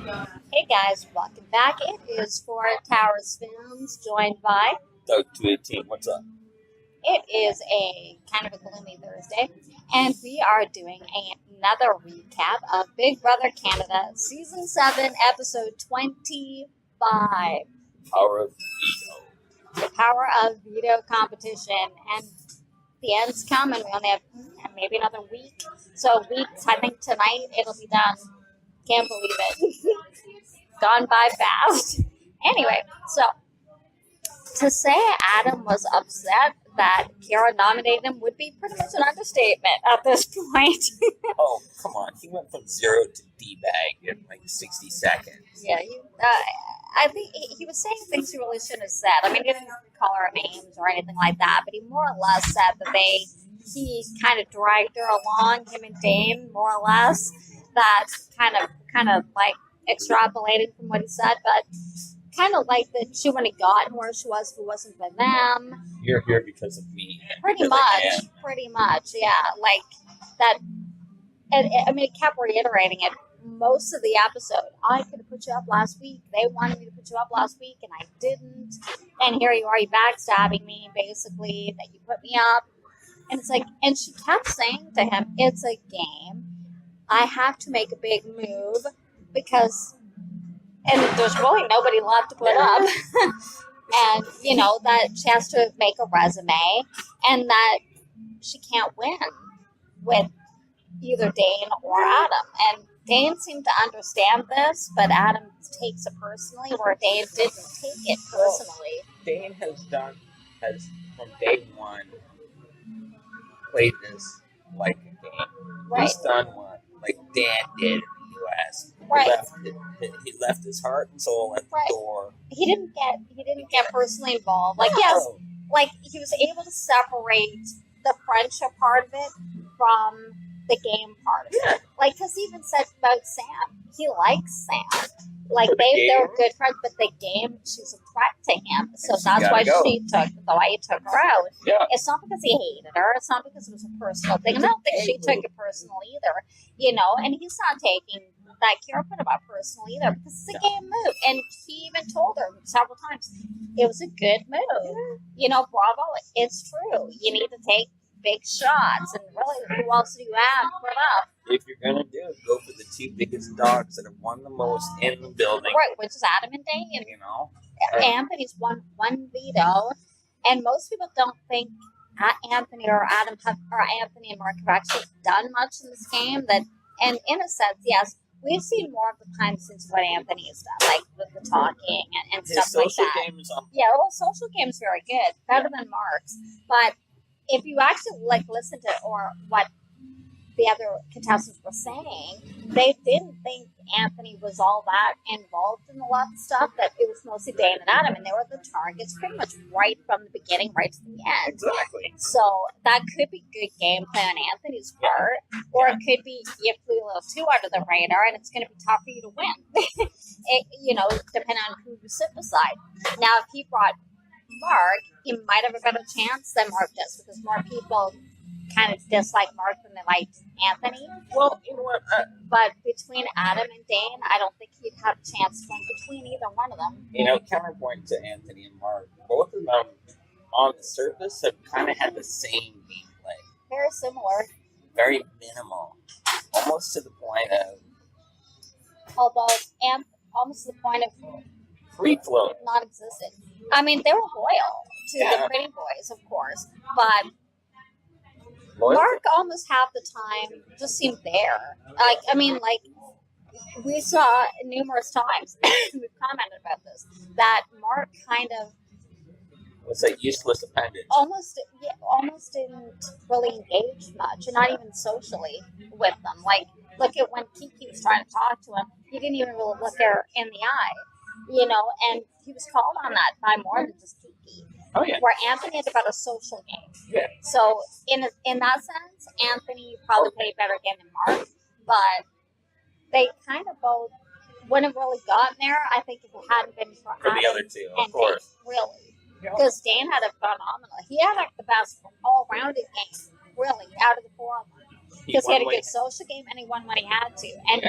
Hey guys, welcome back. It is for Towers Films, joined by. Doug 218, what's up? It is a kind of a gloomy Thursday, and we are doing another recap of Big Brother Canada Season 7, Episode 25. Power of Veto. The Power of Veto competition, and the end's coming. We only have maybe another week. So weeks, I think tonight it'll be done. Can't believe it. Gone by fast. Anyway, so to say Adam was upset that Kyra nominated him would be pretty much an understatement at this point. Oh, come on. He went from 0 to D-bag in like 60 seconds. Yeah, I think he was saying things he really shouldn't have said. I mean, he didn't call her names or anything like that, but he more or less said that he kind of dragged her along, him and Dane, more or less. That kind of like extrapolating from what he said, but kind of like that she wouldn't have gotten where she was if it wasn't for them. You're here because of me. Pretty much, yeah. Like that. I mean, it kept reiterating it most of the episode. I could have put you up last week. They wanted me to put you up last week, and I didn't. And here you are, you backstabbing me, basically, that you put me up. And it's like, and she kept saying to him, "It's a game. I have to make a big move because." And there's really nobody left to put up. And, that she has to make a resume and that she can't win with either Dane or Adam. And Dane seemed to understand this, but Adam takes it personally, where Dane didn't take it personally. Dane has from day one played this like a game. Right. He's done what like Dan did in the U.S. Right. He left his heart and soul at the door. He didn't get personally involved. Like, yes, like he was able to separate the friendship part of it from the game part of it. Like, because he even said about Sam, he likes Sam. Like they were good friends, but the game, she's a threat to him. So that's why he took her out. Yeah. It's not because he hated her. It's not because it was a personal thing. I don't think she took it personal either. And he's not taking that Kyra put him up personal either, because it's a game move. And he even told her several times it was a good move. Bravo, it's true. You need to take big shots, and really, who else do you have put up? If you're gonna do it, go for the two biggest dogs that have won the most in the building. Right, which is Adam and Dane. Anthony's won one veto, and most people don't think Anthony or Anthony and Mark have actually done much in this game. And in a sense, yes, we've seen more of the time since what Anthony has done, like with the talking and stuff like that. His social game is on. Yeah, well, social game's very good, better than Mark's. But if you actually listen to or what the other contestants were saying, they didn't think Anthony was all that involved in a lot of stuff, that it was mostly Dane and Adam, and they were the targets pretty much right from the beginning right to the end. Exactly. So that could be good gameplay on Anthony's part, or it could be you flew a little too under the radar and it's going to be tough for you to win. Depending on who you sit beside. Now, if he brought Mark, he might have a better chance than Mark does, because more people kind of dislike Mark than they liked Anthony. Well, you know what? But between Adam and Dane, I don't think he'd have a chance to win between either one of them. Counterpoint to Anthony and Mark, both of them on the surface have kind of had the same gameplay. Very similar. Very minimal. Almost to the point of... Although, almost to the point of... free flow. Non-existent. I mean, they were loyal to the Pretty Boys, of course, but... Mark almost half the time just seemed there. We saw numerous times, we've commented about this, that Mark kind of... What's that useless appendage? Almost didn't really engage much, and not even socially with them. Like, look at when Kiki was trying to talk to him, he didn't even really look her in the eye, and he was called on that by more than just Kiki. Oh, yeah. Where Anthony is about a social game. Yeah. So in that sense, Anthony probably played a better game than Mark, but they kind of both wouldn't have really gotten there, I think, if it hadn't been for the other two, of course. Dane, really. Because Dane had a phenomenal, he had like the best all-rounded game, really, out of the four of them. Because he had a good social game and he won when he had to. And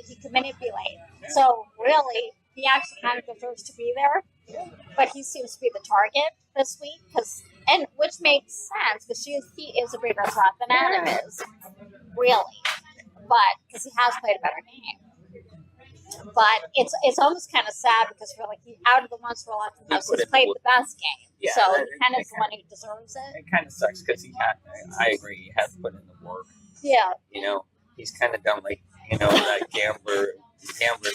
he could manipulate. Yeah. So really, he actually kind of deserves to be there. But he seems to be the target this week, which makes sense because he is a bigger threat than Adam is, really. But because he has played a better game. But it's almost kind of sad because we're like, out of the ones we're left in house, he's played the best game. Yeah, so he kind of is the one who deserves it. It kind of sucks because I agree, he has put in the work. Yeah. He's kind of done like, that gambler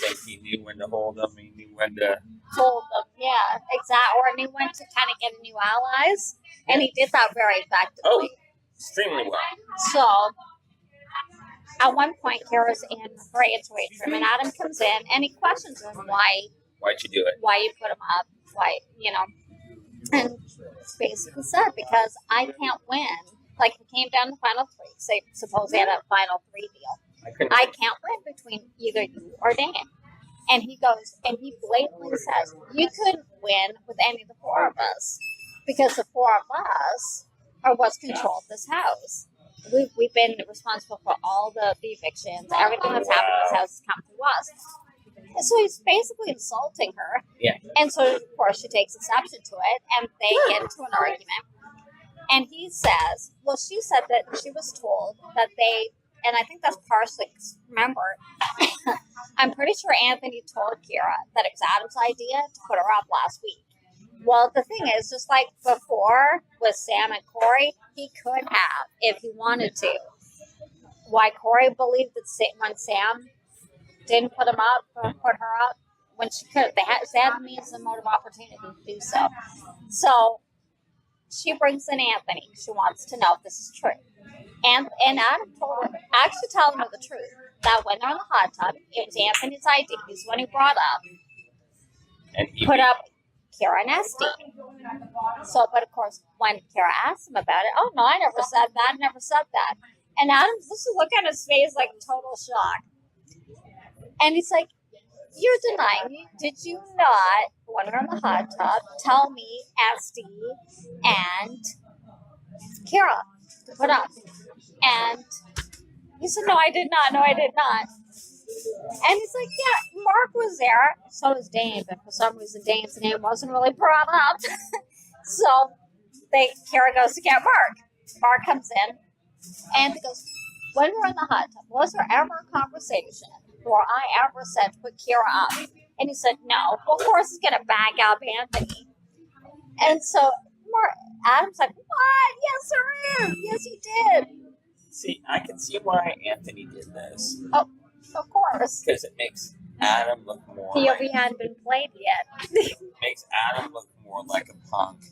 thinks he knew when to hold them, he knew when to hold them. Yeah, exactly. Or knew when to kind of get new allies. And he did that very effectively. Oh, extremely well. So, at one point, Kyra's in her atrium, and Adam comes in, and he questions her why'd you do it? Why you put him up? Why, And it's basically said, because I can't win. Like, if it came down to final three, say, suppose they had a final three deal. I can't win between either you or Dan. And he goes, and he blatantly says, you couldn't win with any of the four of us. Because the four of us are what's controlled this house. We've been responsible for all the evictions, everything that's happened in this house has come to us. And so he's basically insulting her. Yeah. And so, of course, she takes exception to it, and they get into an argument. And he says, well, she said that she was told that and I think that's partially, remember, I'm pretty sure Anthony told Kyra that it was Adam's idea to put her up last week. Well, the thing is, just like before with Sam and Corey, he could have if he wanted to. Why Corey believed that when Sam didn't put her up, when she could, they had the means and motive opportunity to do so. So she brings in Anthony. She wants to know if this is true. And Adam told her, actually telling her the truth, that when they're in the hot tub, it was Anthony's idea. He's when he brought up, and put up Kyra and Esty. So, but of course, when Kyra asked him about it, oh no, I never said that. And Adam's just look at his face like total shock. And he's like, you're denying me. Did you not, when we're in the hot tub, tell me Esty and Kyra to put up? And he said, no, I did not. And he's like, yeah, Mark was there. So was Dane, but for some reason Dane's name wasn't really brought up. So Kyra goes to get Mark. Mark comes in, and he goes, when we're in the hot tub, was there ever a conversation where I ever said to put Kyra up? And he said, no. Well, of course he's going to back up Anthony. And so Adam's like, what? Yes, there is. Yes, he did. See, I can see why Anthony did this. Oh, of course. Because it makes Adam look more POV hadn't been played yet. Makes Adam look more like a punk.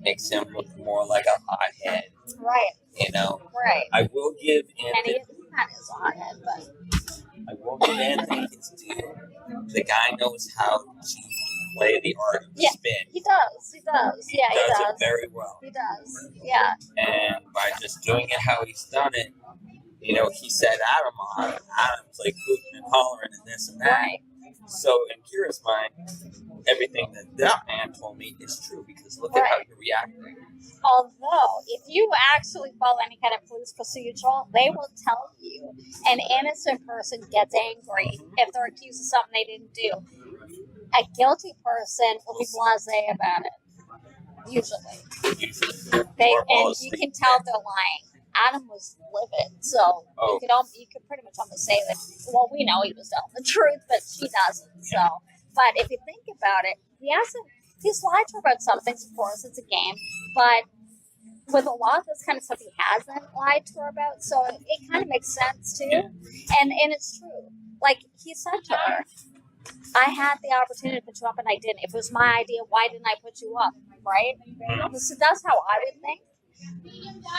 Makes him look more like a hothead. Right. Right. I will give Anthony... And he is a hothead, but... I will give Anthony his due. The guy knows how to play the art of spin. He does. He does it very well. He does. Yeah. And by just doing it how he's done it, he set Adam on. Adam's like hooting and hollering and this and that. Right. So in Kyra's mind, everything that man told me is true because look at how you're reacting. Although, if you actually follow any kind of police procedural, they will tell you an innocent person gets angry if they're accused of something they didn't do. A guilty person will be blasé about it. Usually. And you can tell they're lying. Adam was livid, so you could pretty much almost say that, well, we know he was telling the truth, but she doesn't. So, but if you think about it, he's lied to her about some things, of course, it's a game, but with a lot of this kind of stuff, he hasn't lied to her about, so it kind of makes sense, too. And it's true. Like, he said to her, I had the opportunity to put you up, and I didn't. If it was my idea, why didn't I put you up, right? So that's how I would think.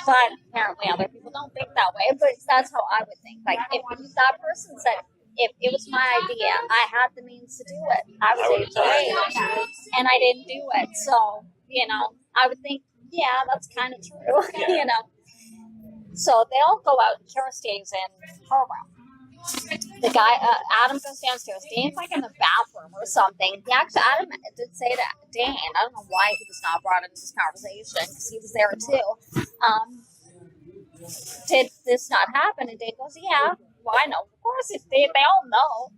But apparently other people don't think that way, but that's how I would think. Like, if that person said, if it was my idea, I had the means to do it. I was age of age, and I didn't do it. So, I would think, yeah, that's kind of true, So they all go out, and Kyra stays in her room. The guy, Adam goes downstairs. Dane's like in the bathroom or something. Adam did say to Dane, I don't know why he was not brought into this conversation because he was there too. Did this not happen? And Dane goes, yeah, well, I know. Of course, they all know.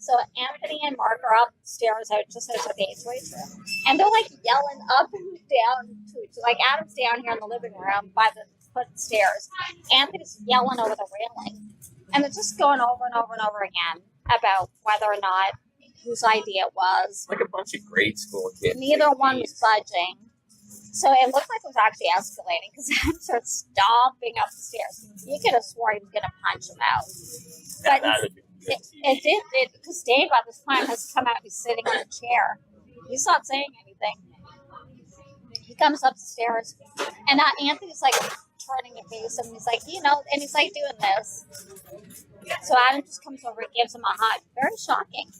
So Anthony and Mark are upstairs, just outside the HOH room, and they're like yelling up and down to each. Like Adam's down here in the living room by the foot of the stairs. Anthony's yelling over the railing, and they're just going over and over and over again about whether or not whose idea it was. Like a bunch of grade school kids. Neither one was budging. So it looked like it was actually escalating because Adam started stomping up the stairs. You could have sworn he was going to punch him out. But it did, because Dave at this time has come out and he's sitting on a chair. He's not saying anything. He comes up the stairs, and Anthony's like turning to face him. He's like, and he's like doing this. So Adam just comes over and gives him a hug. Very shocking.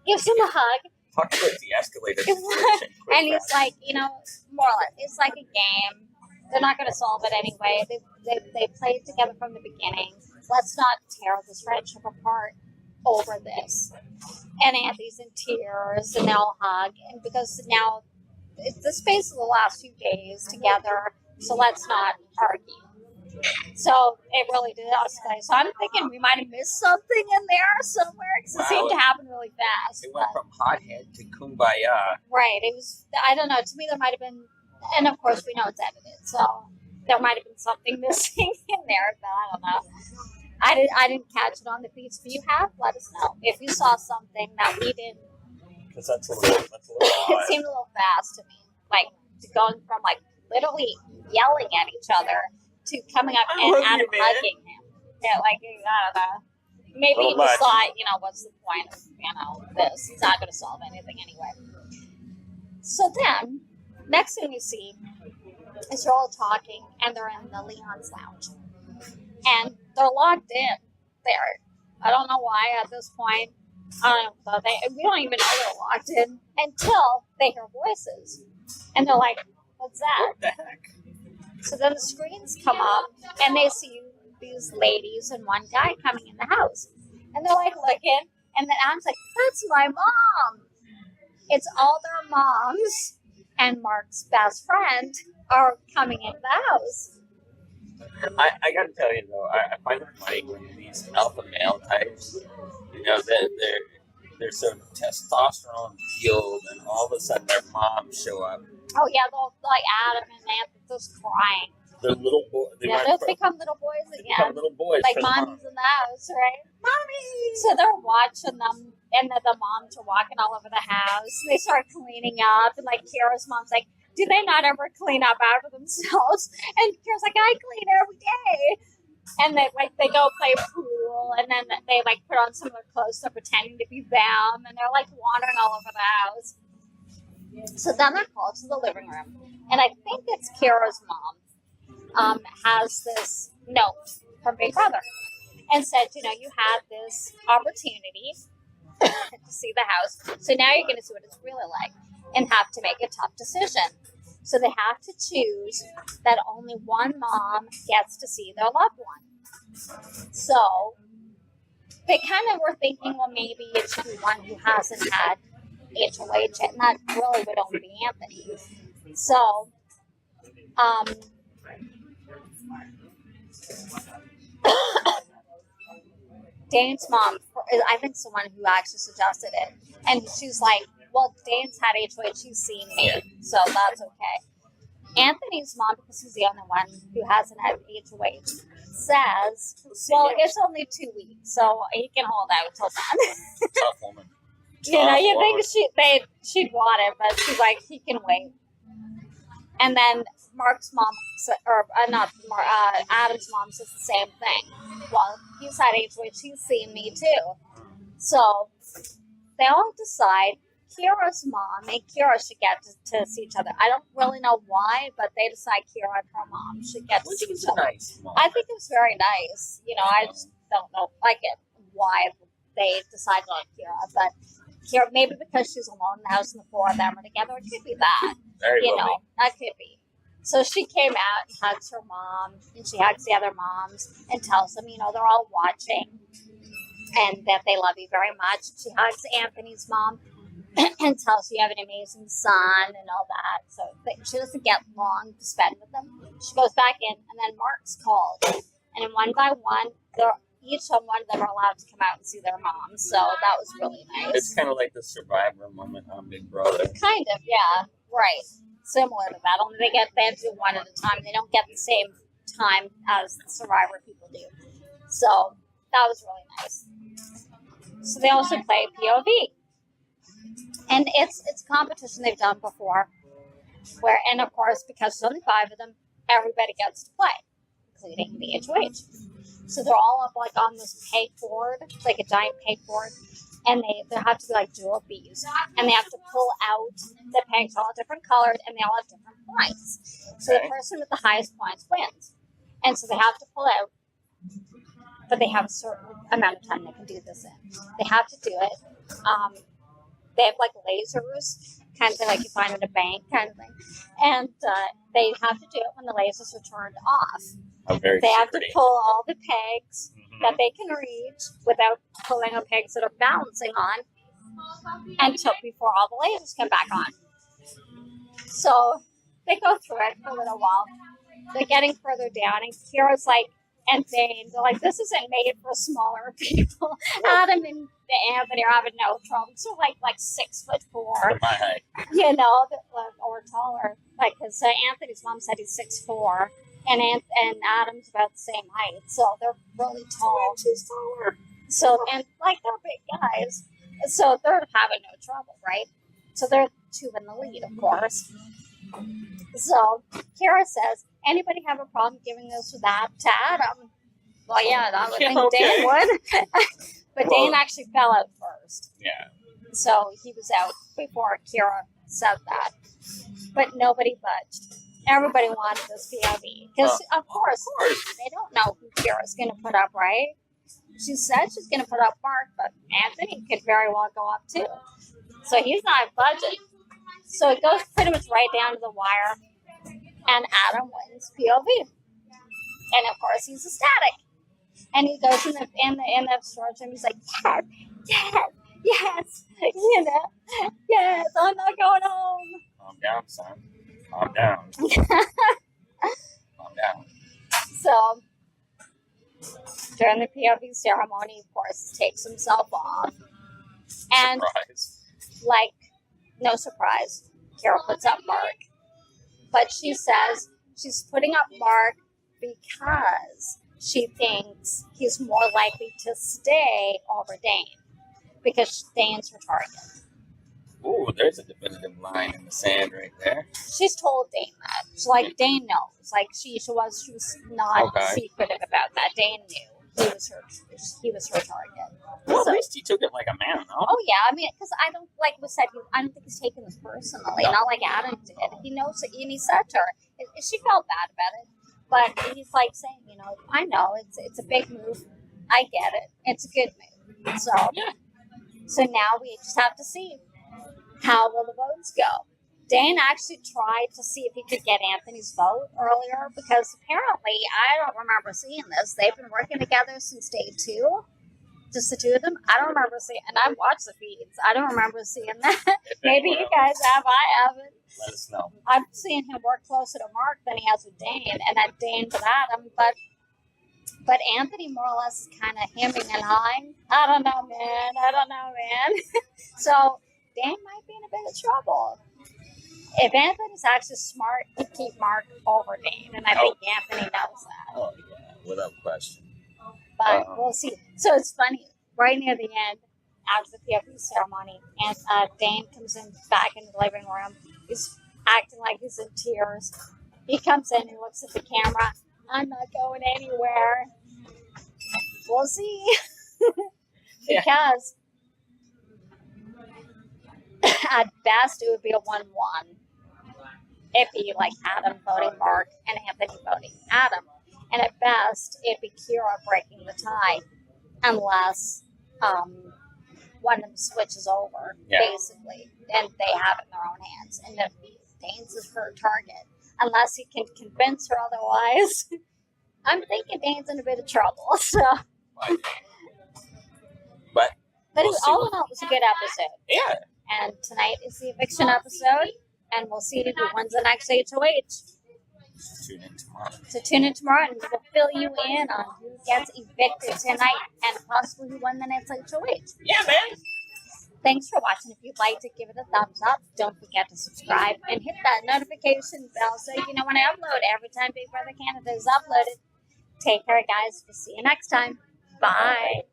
Gives him a hug. Talk about de-escalated situation. And he's like, more or less, it's like a game. They're not going to solve it anyway. They played together from the beginning. Let's not tear this friendship apart over this. And Anthony's in tears, and they'll hug. And because now it's the space of the last few days together, so let's not argue. So it really did escalate. So I'm thinking we might have missed something in there somewhere because it seemed to happen really fast. It went from hothead to kumbaya. Right. It was, I don't know, to me there might have been, and of course we know it's edited, so there might have been something missing in there, but I don't know. I didn't catch it on the feeds, but you have, let us know. If you saw something that we didn't. Because that's a little odd. It seemed a little fast to me. Like, going from, like, literally yelling at each other to coming up and Adam hugging him. Yeah, like, I don't know. Maybe he just thought, what's the point of, this? It's not going to solve anything anyway. So then, next thing we see is they're all talking, and they're in the Leon's lounge. And they're locked in there. I don't know why at this point. I don't know. We don't even know they're locked in until they hear voices. And they're like, what's that? What the heck? So then the screens come up, and they see these ladies and one guy coming in the house. And they're like looking, and then Adam's like, that's my mom. It's all their moms and Mark's best friend are coming into the house. I gotta tell you though, I find it funny when these alpha male types, they're so testosterone fueled, and all of a sudden their moms show up. Oh yeah, they'll like Adam and Anthony just crying. They're little boys. They'll become little boys again. Become little boys. Like mommy's in the house, right? Mommy! So they're watching them, and the moms are walking all over the house. They start cleaning up, and like Kyra's mom's like, do they not ever clean up after themselves? And Kyra's like, I clean every day. And they go play pool, and then they like put on some of their clothes, they're pretending to be them, and they're like wandering all over the house. So then they're called to the living room, and I think it's Kyra's mom has this note from Big Brother and said, you had this opportunity to see the house, so now you're going to see what it's really like and have to make a tough decision. So they have to choose that only one mom gets to see their loved one. So they kind of were thinking, well, maybe it should be one who hasn't had HOH, and that really would only be Anthony. So, Dane's mom, I think, is the one who actually suggested it. And she's like, well, Dane's had HOH, she's seen me, so that's okay. Anthony's mom, because he's the only one who hasn't had HOH, says, well, it's only 2 weeks, so he can hold out till then. Tough woman. You think she'd want it, but she's like, he can wait. And then Mark's mom, Adam's mom says the same thing. Well, he's had HOH, he's seen me too. So they all decide Kyra's mom and Kyra should get to see each other. I don't really know why, but they decide Kyra and her mom should get to see each other. Nice mom. I think it was very nice. I just don't know why they decided on Kyra, but Kyra, maybe because she's alone in the house and the four of them are together. It could be that. That could be. So she came out and hugs her mom, and she hugs the other moms and tells them, they're all watching and that they love you very much. She hugs Anthony's mom and tells you have an amazing son and all that. So she doesn't get long to spend with them. She goes back in, and then Mark's called. And then one by one, each one of them are allowed to come out and see their mom. So that was really nice. It's kind of like the Survivor moment on Big Brother. Kind of, yeah. Right. Similar to that. Only they have to do one at a time. They don't get the same time as the Survivor people do. So that was really nice. So they also play POV. And it's a competition they've done before. And of course, because there's only 5 of them, everybody gets to play, including the HOH. So they're all up like on this pegboard, like a giant pegboard, and they have to be like dual bees, and they have to pull out the pegs all different colors, and they all have different points. So the person with the highest points wins, and so they have to pull out, but they have a certain amount of time they can do this in. They have to do it. They have like lasers, kind of like you find in a bank kind of thing. And they have to do it when the lasers are turned off. They have to pull all the pegs that they can reach without pulling the pegs that are balancing on until before all the lasers come back on. So they go through it for a little while. They're getting further down, and Kyra's like, and Dane, they're like, this isn't made for smaller people. Adam and Anthony are having no trouble. So like 6'4", you know, or taller. Like, because Anthony's mom said he's 6'4", and Adam's about the same height. So they're really tall. She's taller. So, and like, they're big guys. So they're having no trouble, right? So they're 2 in the lead, of course. So Kyra says, anybody have a problem giving this or that to Adam? Well, yeah, I would think Dane would. But Dane actually fell out first. Yeah. So he was out before Kyra said that. But nobody budged. Everybody wanted this POV. Because, of course, they don't know who Kyra's going to put up, right? She said she's going to put up Mark, but Anthony could very well go up too. So he's not budging. So it goes pretty much right down to the wire, and Adam wins POV. And of course, he's ecstatic. And he goes in the storage room. He's like, yes, you know, yes, I'm not going home. Calm down, son. Calm down. Calm down. So during the POV ceremony, of course, he takes himself off, and like. No surprise, Kyra puts up Mark. But she says she's putting up Mark because she thinks he's more likely to stay over Dane. Because Dane's her target. Ooh, there's a definitive line in the sand right there. She's told Dane that. She's like, Dane knows. Like, she was not secretive about that. Dane knew he was her target. Well, so, at least he took it like a man, no? Oh, yeah. I mean, because I don't, like we said, I don't think he's taking this personally. No. Not like Adam did. He knows it, and he said to her, she felt bad about it. But he's like saying, you know, I know, it's a big move. I get it. It's a good move. So, yeah. So now we just have to see how will the votes go. Dane actually tried to see if he could get Anthony's vote earlier because apparently, I don't remember seeing this. They've been working together since day 2. Just the 2 of them. I don't remember seeing, and I've watched the feeds. I don't remember seeing that. Maybe you guys have. I haven't. Let us know. I've seen him work closer to Mark than he has with Dane, and then Dane with Adam. But Anthony more or less is kind of hemming and hawing. I don't know, man. So Dane might be in a bit of trouble. If Anthony's actually smart, he'd keep Mark over Dane, and I think Anthony knows that. Oh, yeah, without question. But we'll see. So it's funny. Right near the end, after the POV ceremony, and Dane comes in back into the living room. He's acting like he's in tears. He comes in and looks at the camera. I'm not going anywhere. We'll see. Because at best, it would be a 1-1. It'd be like Adam voting Mark and Anthony voting Adam. And at best, it'd be Kyra breaking the tie unless one of them switches over, basically. And they have it in their own hands. And if Dane's is her target, unless he can convince her otherwise, I'm thinking Dane's in a bit of trouble. So. But all in all, it was a good episode. Yeah. And tonight is the eviction episode, and we'll see who wins the next HOH. Tune in tomorrow. So tune in tomorrow and we'll fill you in on who gets evicted tonight and possibly who won the night's late show wait. Yeah, man. Thanks for watching. If you'd like to give it a thumbs up, don't forget to subscribe and hit that notification bell so you know when I upload every time Big Brother Canada is uploaded. Take care, guys. We'll see you next time. Bye.